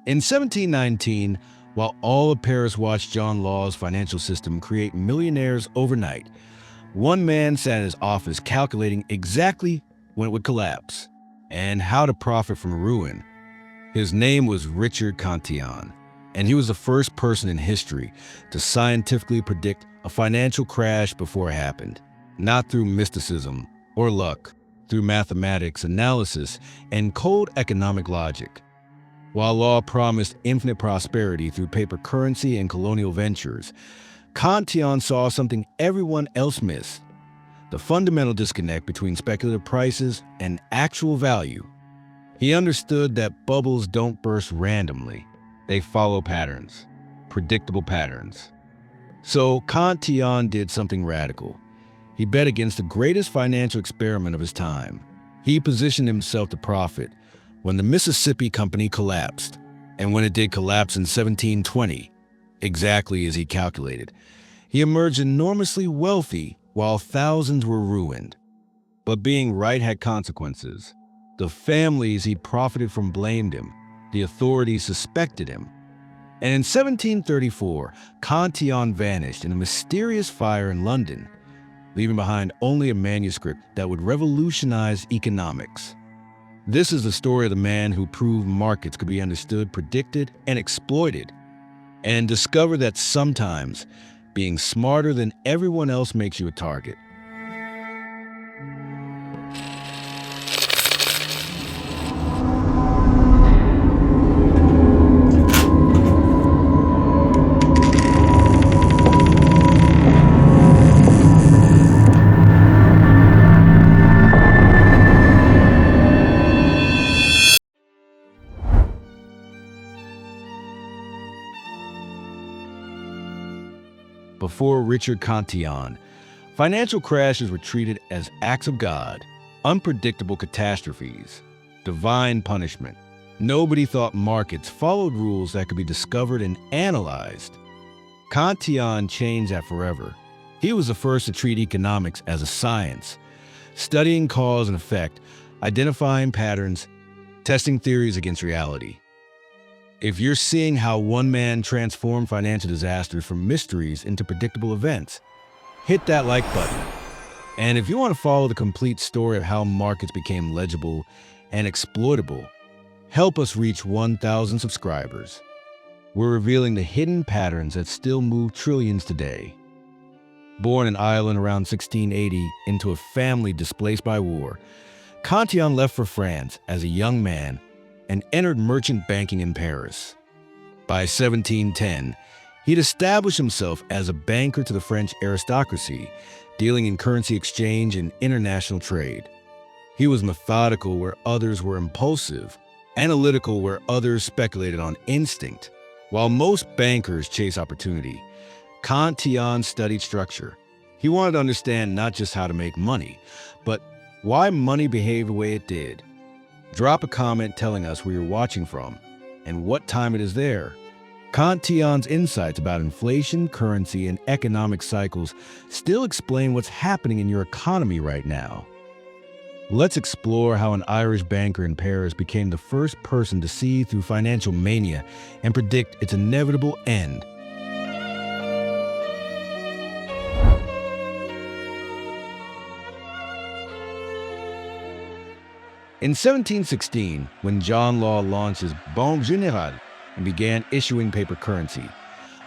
In 1719, while all of Paris watched John Law's financial system create millionaires overnight, one man sat in his office calculating exactly when it would collapse and how to profit from ruin. His name was Richard Cantillon, and he was the first person in history to scientifically predict a financial crash before it happened, not through mysticism or luck, through mathematics, analysis, and cold economic logic. While Law promised infinite prosperity through paper currency and colonial ventures, Cantillon saw something everyone else missed: the fundamental disconnect between speculative prices and actual value. He understood that bubbles don't burst randomly. They follow patterns, predictable patterns. So Cantillon did something radical. He bet against the greatest financial experiment of his time. He positioned himself to profit when the Mississippi Company collapsed, and when it did collapse in 1720, exactly as he calculated. He emerged enormously wealthy while thousands were ruined. But being right had consequences. The families he profited from blamed him. The authorities suspected him. And in 1734, Cantillon vanished in a mysterious fire in London, leaving behind only a manuscript that would revolutionize economics. This is the story of the man who proved markets could be understood, predicted, and exploited, and discovered that sometimes being smarter than everyone else makes you a target. Before Richard Cantillon, financial crashes were treated as acts of God, unpredictable catastrophes, divine punishment. Nobody thought markets followed rules that could be discovered and analyzed. Cantillon changed that forever. He was the first to treat economics as a science, studying cause and effect, identifying patterns, testing theories against reality. If you're seeing how one man transformed financial disasters from mysteries into predictable events, hit that like button. And if you want to follow the complete story of how markets became legible and exploitable, help us reach 1,000 subscribers. We're revealing the hidden patterns that still move trillions today. Born in Ireland around 1680 into a family displaced by war, Cantillon left for France as a young man and entered merchant banking in Paris. By 1710, he'd established himself as a banker to the French aristocracy, dealing in currency exchange and international trade. He was methodical where others were impulsive, analytical where others speculated on instinct. While most bankers chase opportunity, Cantillon studied structure. He wanted to understand not just how to make money, but why money behaved the way it did. Drop a comment telling us where you're watching from and what time it is there. Cantillon's insights about inflation, currency, and economic cycles still explain what's happening in your economy right now. Let's explore how an Irish banker in Paris became the first person to see through financial mania and predict its inevitable end. In 1716, when John Law launched his Banque Générale and began issuing paper currency,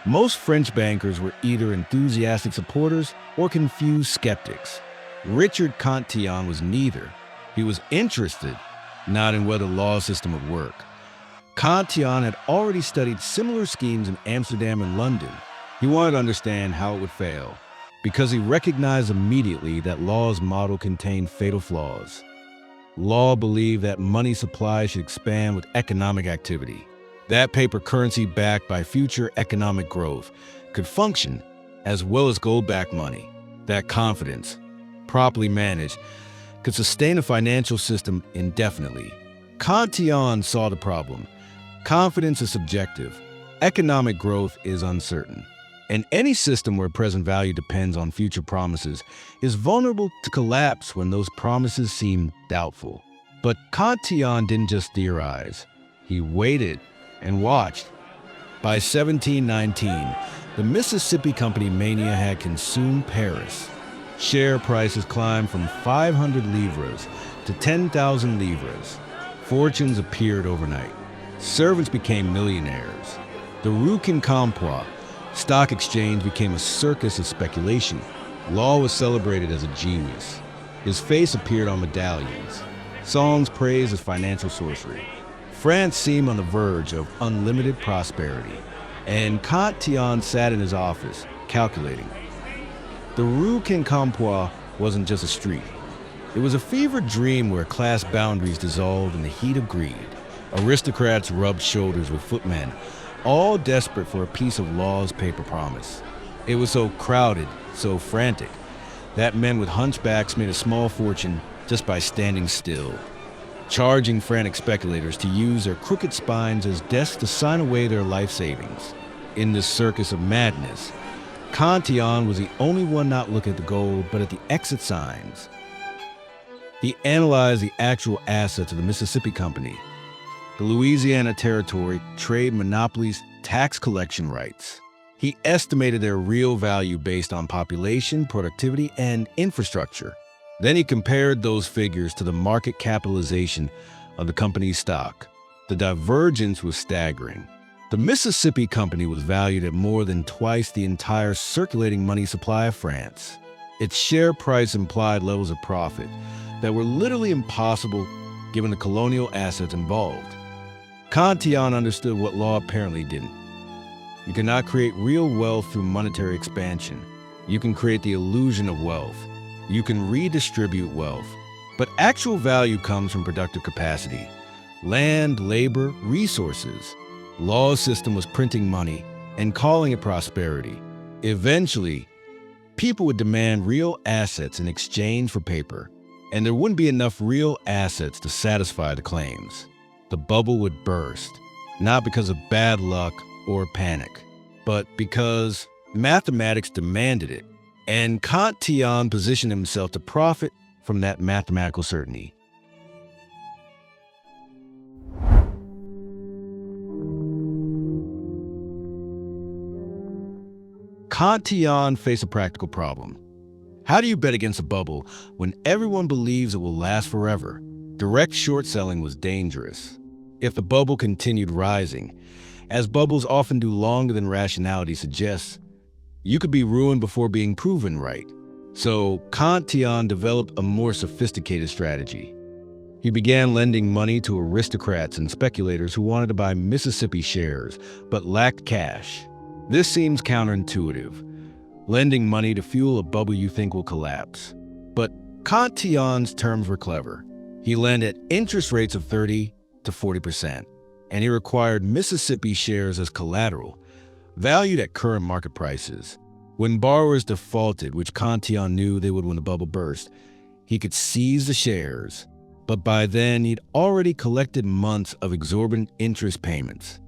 most French bankers were either enthusiastic supporters or confused skeptics. Richard Cantillon was neither. He was interested, not in whether the law system would work. Cantillon had already studied similar schemes in Amsterdam and London. He wanted to understand how it would fail, because he recognized immediately that Law's model contained fatal flaws. Law believed that money supply should expand with economic activity. That paper currency backed by future economic growth could function as well as gold-backed money. That confidence, properly managed, could sustain a financial system indefinitely. Cantillon saw the problem. Confidence is subjective. Economic growth is uncertain. And any system where present value depends on future promises is vulnerable to collapse when those promises seem doubtful. But Cantillon didn't just theorize. He waited and watched. By 1719, the Mississippi Company mania had consumed Paris. Share prices climbed from 500 livres to 10,000 livres. Fortunes appeared overnight. Servants became millionaires. The Rue Quincampoix stock exchange became a circus of speculation. Law was celebrated as a genius. His face appeared on medallions. Songs praised his financial sorcery. France seemed on the verge of unlimited prosperity, and Cantillon sat in his office, calculating. The Rue Quincampoix wasn't just a street. It was a fevered dream where class boundaries dissolved in the heat of greed. Aristocrats rubbed shoulders with footmen, all desperate for a piece of law's paper promise. It was so crowded, so frantic, that men with hunchbacks made a small fortune just by standing still, charging frantic speculators to use their crooked spines as desks to sign away their life savings. In this circus of madness, Cantillon was the only one not looking at the gold, but at the exit signs. He analyzed the actual assets of the Mississippi Company, the Louisiana Territory, trade monopolies, tax collection rights. He estimated their real value based on population, productivity, and infrastructure. Then he compared those figures to the market capitalization of the company's stock. The divergence was staggering. The Mississippi Company was valued at more than twice the entire circulating money supply of France. Its share price implied levels of profit that were literally impossible given the colonial assets involved. Cantillon understood what law apparently didn't. You cannot create real wealth through monetary expansion. You can create the illusion of wealth. You can redistribute wealth. But actual value comes from productive capacity. Land, labor, resources. Law's system was printing money and calling it prosperity. Eventually, people would demand real assets in exchange for paper, and there wouldn't be enough real assets to satisfy the claims. The bubble would burst, not because of bad luck or panic, but because mathematics demanded it, and Cantillon positioned himself to profit from that mathematical certainty. Cantillon faced a practical problem. How do you bet against a bubble when everyone believes it will last forever? Direct short selling was dangerous. If the bubble continued rising, as bubbles often do longer than rationality suggests, you could be ruined before being proven right. So Cantillon developed a more sophisticated strategy. He began lending money to aristocrats and speculators who wanted to buy Mississippi shares but lacked cash. This seems counterintuitive, lending money to fuel a bubble you think will collapse. But Cantillon's terms were clever. He lent at interest rates of 30 to 40%, and he required Mississippi shares as collateral, valued at current market prices. When borrowers defaulted, which Cantillon knew they would when the bubble burst, he could seize the shares. But by then, he'd already collected months of exorbitant interest payments.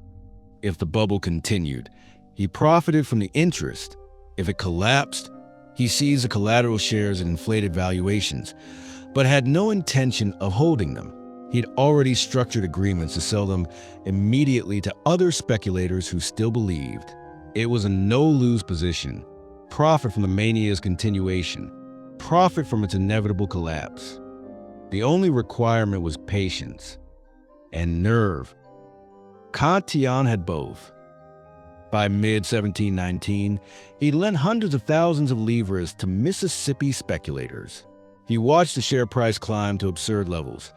If the bubble continued, he profited from the interest. If it collapsed, he seized the collateral shares at inflated valuations, but had no intention of holding them. He'd already structured agreements to sell them immediately to other speculators who still believed. It was a no-lose position. Profit from the mania's continuation. Profit from its inevitable collapse. The only requirement was patience and nerve. Cantillon had both. By mid-1719, he lent hundreds of thousands of livres to Mississippi speculators. He watched the share price climb to absurd levels,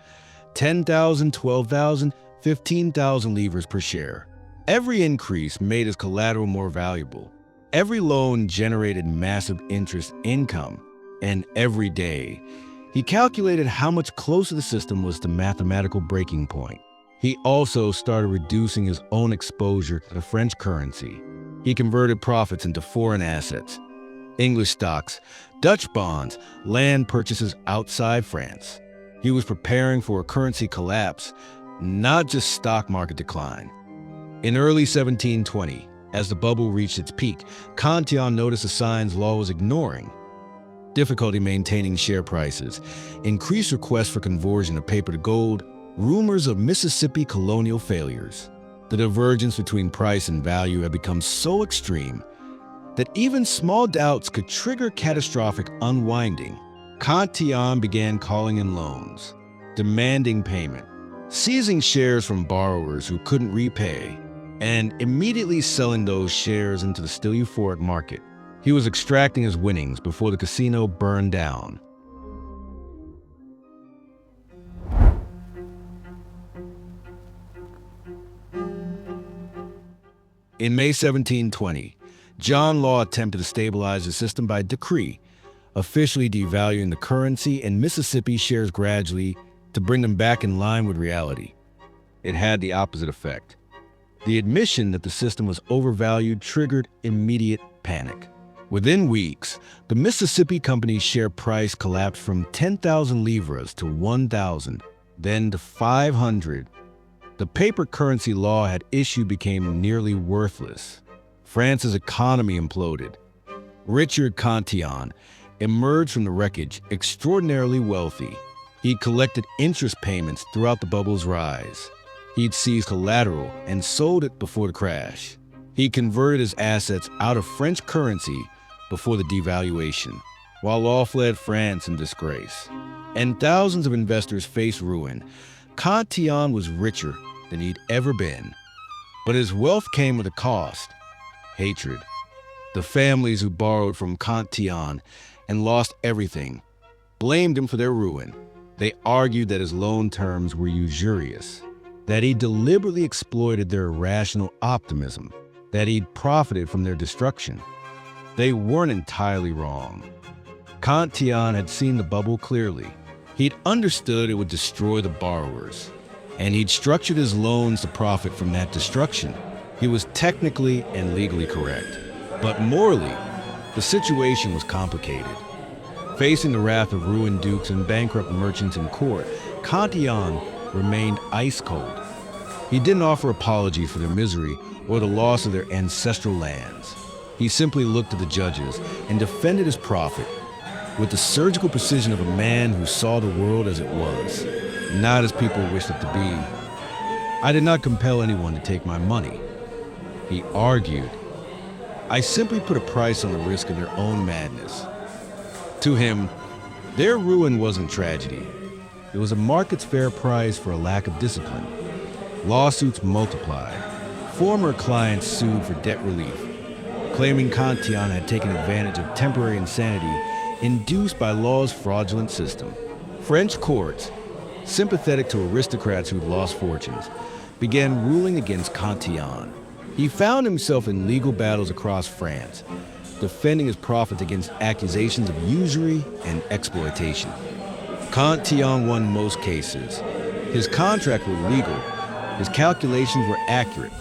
10,000, 12,000, 15,000 livres per share. Every increase made his collateral more valuable. Every loan generated massive interest income. And every day, he calculated how much closer the system was to mathematical breaking point. He also started reducing his own exposure to the French currency. He converted profits into foreign assets, English stocks, Dutch bonds, land purchases outside France. He was preparing for a currency collapse, not just stock market decline. In early 1720, as the bubble reached its peak, Cantillon noticed the signs law was ignoring. Difficulty maintaining share prices, increased requests for conversion of paper to gold, rumors of Mississippi colonial failures. The divergence between price and value had become so extreme that even small doubts could trigger catastrophic unwinding. Cantillon began calling in loans, demanding payment, seizing shares from borrowers who couldn't repay, and immediately selling those shares into the still euphoric market. He was extracting his winnings before the casino burned down. In May 1720, John Law attempted to stabilize the system by decree, officially devaluing the currency and Mississippi shares gradually to bring them back in line with reality. It had the opposite effect. The admission that the system was overvalued triggered immediate panic. Within weeks, the Mississippi Company's share price collapsed from 10,000 livres to 1,000, then to 500. The paper currency Law had issued became nearly worthless. France's economy imploded. Richard Cantillon emerged from the wreckage extraordinarily wealthy. He collected interest payments throughout the bubble's rise. He'd seized collateral and sold it before the crash. He converted his assets out of French currency before the devaluation, while Law fled France in disgrace. And thousands of investors faced ruin. Cantillon was richer than he'd ever been. But his wealth came with a cost: hatred. The families who borrowed from Cantillon and lost everything blamed him for their ruin. They argued that his loan terms were usurious, that he deliberately exploited their irrational optimism, that he'd profited from their destruction. They weren't entirely wrong. Cantillon had seen the bubble clearly. He'd understood it would destroy the borrowers, and he'd structured his loans to profit from that destruction. He was technically and legally correct, but morally, the situation was complicated. Facing the wrath of ruined dukes and bankrupt merchants in court, Cantillon remained ice cold. He didn't offer apology for their misery or the loss of their ancestral lands. He simply looked at the judges and defended his profit with the surgical precision of a man who saw the world as it was, not as people wished it to be. I did not compel anyone to take my money, he argued. I simply put a price on the risk of their own madness. To him, their ruin wasn't tragedy. It was a market's fair price for a lack of discipline. Lawsuits multiplied. Former clients sued for debt relief, claiming Cantillon had taken advantage of temporary insanity induced by Law's fraudulent system. French courts, sympathetic to aristocrats who'd lost fortunes, began ruling against Cantillon. He found himself in legal battles across France, defending his profits against accusations of usury and exploitation. Cantillon won most cases. His contracts were legal, his calculations were accurate,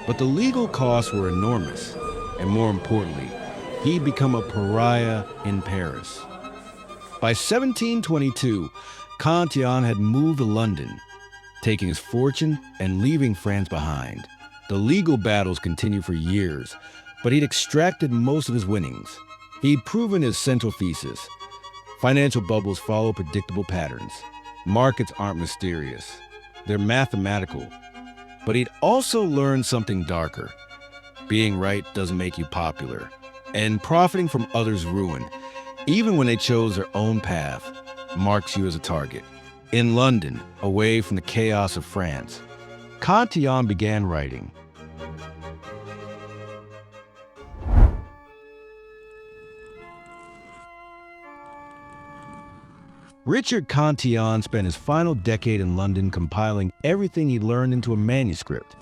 but the legal costs were enormous, and more importantly, he'd become a pariah in Paris. By 1722, Cantillon had moved to London, taking his fortune and leaving France behind. The legal battles continued for years, but he'd extracted most of his winnings. He'd proven his central thesis: financial bubbles follow predictable patterns. Markets aren't mysterious, they're mathematical. But he'd also learned something darker. Being right doesn't make you popular, and profiting from others' ruin, even when they chose their own path, marks you as a target. In London, away from the chaos of France, Cantillon began writing. Richard Cantillon spent his final decade in London compiling everything he learned into a manuscript.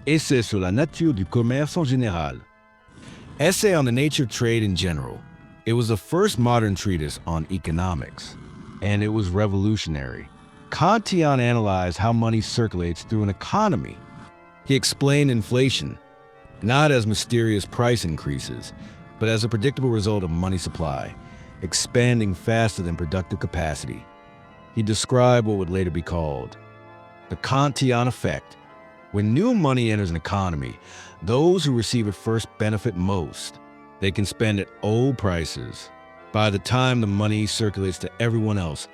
Essai sur la nature du commerce en général. Essay on the nature of trade in general. It was the first modern treatise on economics, and it was revolutionary. Cantillon analyzed how money circulates through an economy. He explained inflation, not as mysterious price increases, but as a predictable result of money supply, expanding faster than productive capacity. He described what would later be called the Cantillon effect. When new money enters an economy, those who receive it first benefit most. They can spend at old prices. By the time the money circulates to everyone else,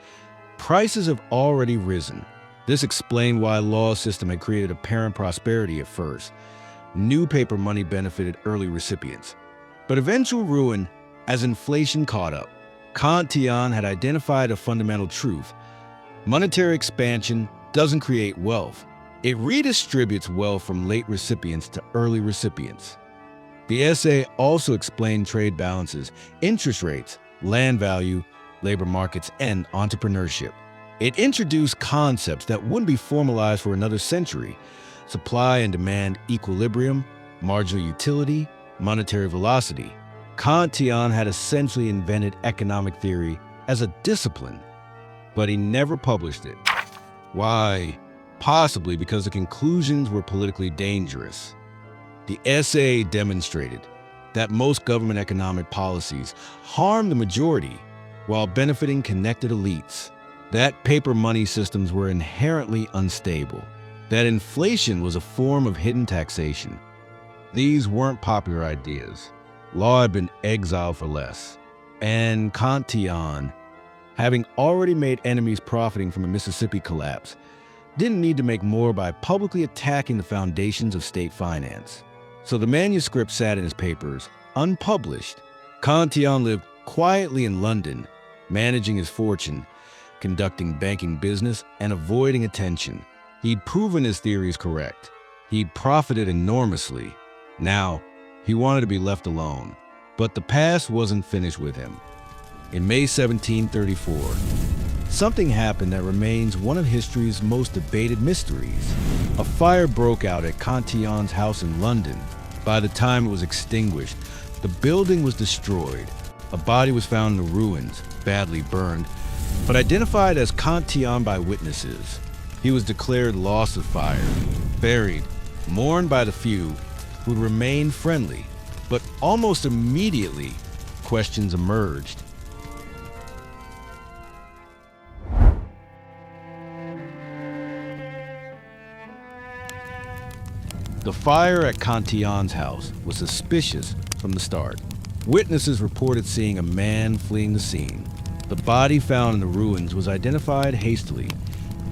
prices have already risen. This explained why law system had created apparent prosperity at first. New paper money benefited early recipients. But eventual ruin as inflation caught up. Cantillon had identified a fundamental truth. Monetary expansion doesn't create wealth. It redistributes wealth from late recipients to early recipients. The essay also explained trade balances, interest rates, land value, labor markets, and entrepreneurship. It introduced concepts that wouldn't be formalized for another century: supply and demand equilibrium, marginal utility, monetary velocity. Cantillon had essentially invented economic theory as a discipline, but he never published it. Why? Possibly because the conclusions were politically dangerous. The essay demonstrated that most government economic policies harm the majority while benefiting connected elites, that paper money systems were inherently unstable, that inflation was a form of hidden taxation. These weren't popular ideas. Law had been exiled for less. And Cantillon, having already made enemies profiting from the Mississippi collapse, didn't need to make more by publicly attacking the foundations of state finance. So the manuscript sat in his papers, unpublished. Cantillon lived quietly in London, managing his fortune, conducting banking business, and avoiding attention. He'd proven his theories correct. He'd profited enormously. Now, he wanted to be left alone. But the past wasn't finished with him. In May 1734, something happened that remains one of history's most debated mysteries. A fire broke out at Cantillon's house in London. By the time it was extinguished, the building was destroyed. A body was found in the ruins, badly burned, but identified as Cantillon by witnesses. He was declared lost of fire, buried, mourned by the few who remained friendly. But almost immediately, questions emerged. The fire at Cantillon's house was suspicious from the start. Witnesses reported seeing a man fleeing the scene. The body found in the ruins was identified hastily,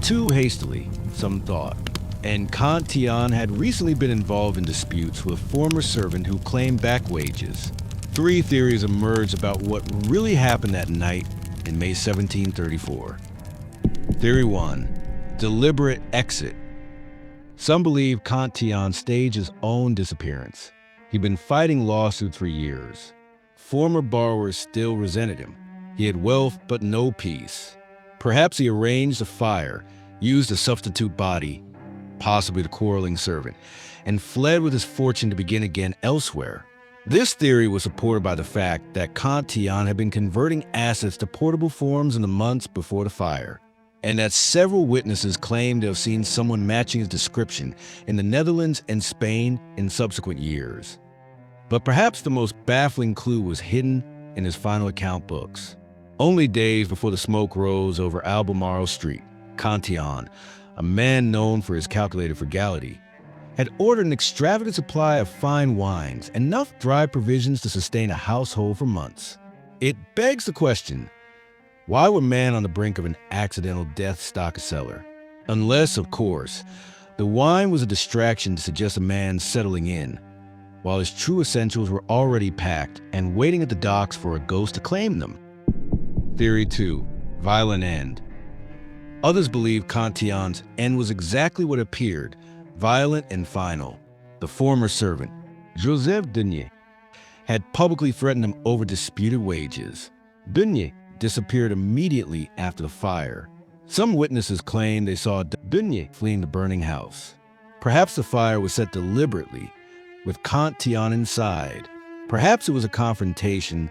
too hastily, some thought. And Cantillon had recently been involved in disputes with a former servant who claimed back wages. 3 theories emerged about what really happened that night in May 1734. Theory 1, deliberate exit. Some believe Cantillon staged his own disappearance. He'd been fighting lawsuits for years. Former borrowers still resented him. He had wealth, but no peace. Perhaps he arranged a fire, used a substitute body, possibly the quarreling servant, and fled with his fortune to begin again elsewhere. This theory was supported by the fact that Cantillon had been converting assets to portable forms in the months before the fire, and that several witnesses claimed to have seen someone matching his description in the Netherlands and Spain in subsequent years. But perhaps the most baffling clue was hidden in his final account books. Only days before the smoke rose over Albemarle Street, Cantillon, a man known for his calculated frugality, had ordered an extravagant supply of fine wines, enough dry provisions to sustain a household for months. It begs the question, why would a man on the brink of an accidental death stock a cellar? Unless, of course, the wine was a distraction to suggest a man settling in, while his true essentials were already packed and waiting at the docks for a ghost to claim them. Theory 2, violent end. Others believe Cantillon's end was exactly what appeared, violent and final. The former servant, Joseph Denier, had publicly threatened him over disputed wages. Denier disappeared immediately after the fire. Some witnesses claim they saw Denier fleeing the burning house. Perhaps the fire was set deliberately, with Cantillon inside. Perhaps it was a confrontation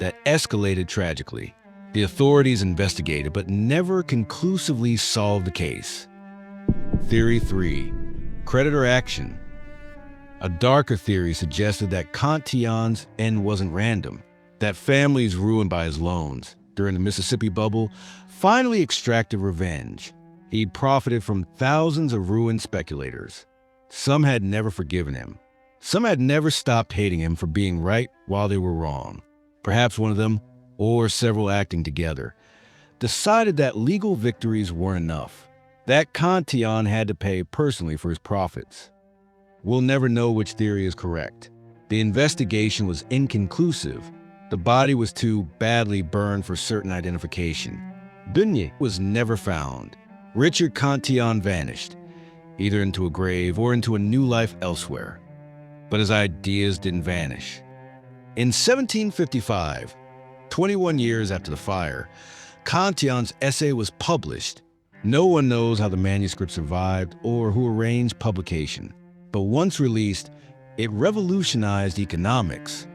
that escalated tragically. The authorities investigated, but never conclusively solved the case. Theory 3, creditor action. A darker theory suggested that Cantillon's end wasn't random, that families ruined by his loans during the Mississippi bubble finally extracted revenge. He'd profited from thousands of ruined speculators. Some had never forgiven him. Some had never stopped hating him for being right while they were wrong. Perhaps one of them, or several acting together, decided that legal victories weren't enough. that Cantillon had to pay personally for his profits. We'll never know which theory is correct. The investigation was inconclusive. The body was too badly burned for certain identification. Denier was never found. Richard Cantillon vanished, either into a grave or into a new life elsewhere. But his ideas didn't vanish. In 1755, 21 years after the fire, Cantillon's essay was published. No one knows how the manuscript survived or who arranged publication. But once released, it revolutionized economics.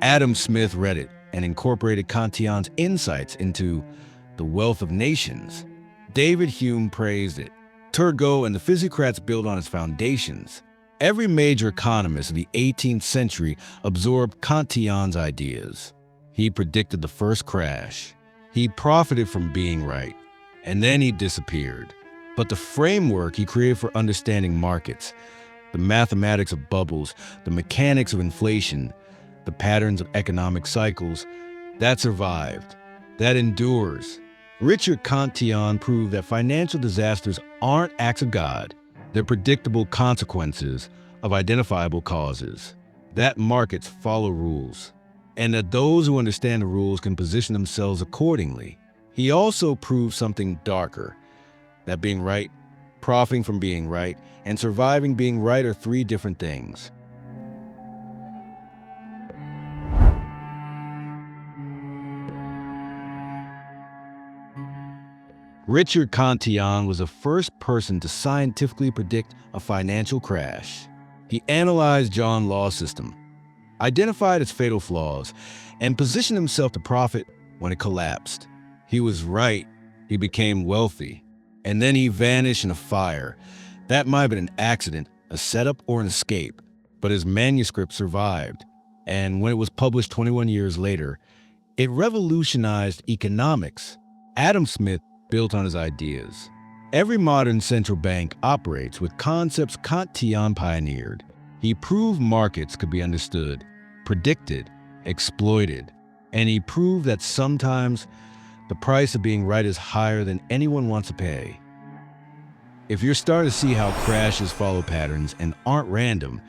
Adam Smith read it and incorporated Cantillon's insights into The Wealth of Nations. David Hume praised it. Turgot and the Physiocrats built on its foundations. Every major economist of the 18th century absorbed Cantillon's ideas. He predicted the first crash. He profited from being right, and then he disappeared. But the framework he created for understanding markets, the mathematics of bubbles, the mechanics of inflation, the patterns of economic cycles, that survived, that endures. Richard Cantillon proved that financial disasters aren't acts of God. They're predictable consequences of identifiable causes, that markets follow rules, and that those who understand the rules can position themselves accordingly. He also proved something darker, that being right, profiting from being right, and surviving being right are three different things. Richard Cantillon was the first person to scientifically predict a financial crash. He analyzed John Law's system, identified its fatal flaws, and positioned himself to profit when it collapsed. He was right. He became wealthy. And then he vanished in a fire. That might have been an accident, a setup, or an escape. But his manuscript survived. And when it was published 21 years later, it revolutionized economics. Adam Smith built on his ideas. Every modern central bank operates with concepts Cantillon pioneered. He proved markets could be understood, predicted, exploited, and he proved that sometimes the price of being right is higher than anyone wants to pay. If you're starting to see how crashes follow patterns and aren't random,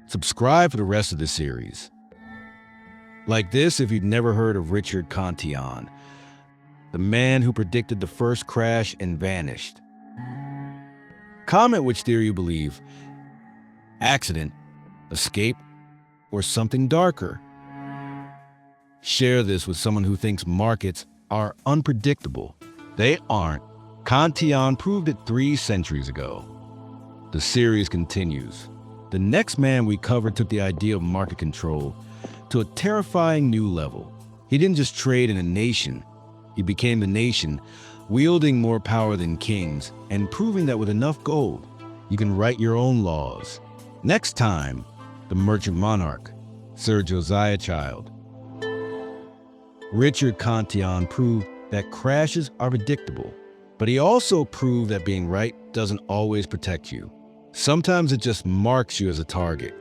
subscribe for the rest of the series. Like this if you've never heard of Richard Cantillon, the man who predicted the first crash and vanished. Comment which theory you believe: accident, escape, or something darker. Share this with someone who thinks markets are unpredictable. They aren't. Cantillon proved it 3 centuries ago. The series continues. The next man we covered took the idea of market control to a terrifying new level. He didn't just trade in a nation. He became the nation, wielding more power than kings and proving that with enough gold, you can write your own laws. Next time, the merchant monarch, Sir Josiah Child. Richard Cantillon proved that crashes are predictable, but he also proved that being right doesn't always protect you. Sometimes it just marks you as a target.